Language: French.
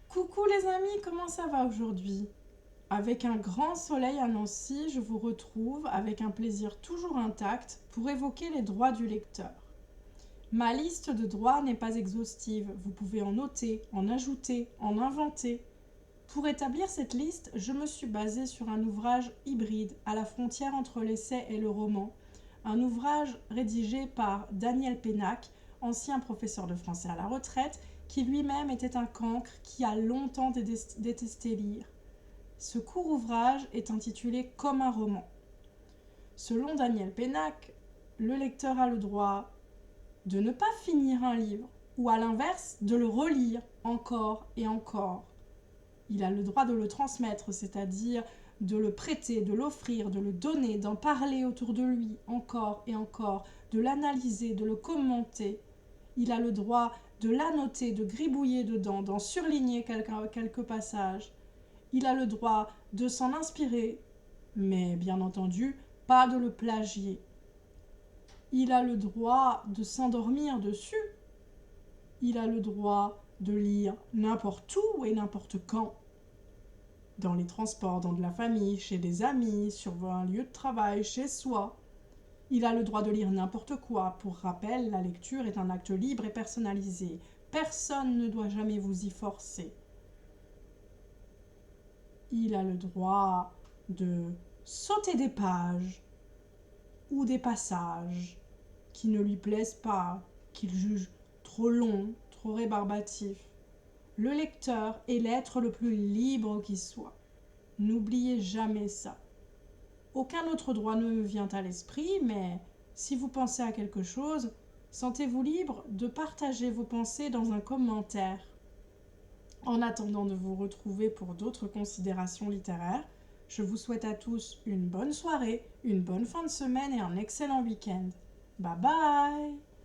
Coucou les amis, comment ça va aujourd'hui? Avec un grand soleil à Nancy, je vous retrouve avec un plaisir toujours intact pour évoquer les droits du lecteur. Ma liste de droits n'est pas exhaustive, vous pouvez en noter, en ajouter, en inventer. Pour établir cette liste, je me suis basée sur un ouvrage hybride à la frontière entre l'essai et le roman, un ouvrage rédigé par Daniel Pénac, ancien professeur de français à la retraite, qui lui-même était un cancre qui a longtemps détesté lire. Ce court ouvrage est intitulé Comme un roman. Selon Daniel Pénac, le lecteur a le droit de ne pas finir un livre, ou à l'inverse, de le relire encore et encore. Il a le droit de le transmettre, c'est-à-dire de le prêter, de l'offrir, de le donner, d'en parler autour de lui encore et encore, de l'analyser, de le commenter. Il a le droit de l'annoter, de gribouiller dedans, d'en surligner quelques passages. Il a le droit de s'en inspirer, mais bien entendu, pas de le plagier. Il a le droit de s'endormir dessus. Il a le droit de lire n'importe où et n'importe quand. Dans les transports, dans de la famille, chez des amis, sur un lieu de travail, chez soi. Il a le droit de lire n'importe quoi. Pour rappel, la lecture est un acte libre et personnalisé. Personne ne doit jamais vous y forcer. Il a le droit de sauter des pages ou des passages qui ne lui plaisent pas, qu'il juge trop longs, trop rébarbatifs. Le lecteur est l'être le plus libre qui soit. N'oubliez jamais ça. Aucun autre droit ne me vient à l'esprit, mais si vous pensez à quelque chose, sentez-vous libre de partager vos pensées dans un commentaire. En attendant de vous retrouver pour d'autres considérations littéraires, je vous souhaite à tous une bonne soirée, une bonne fin de semaine et un excellent week-end. Bye bye!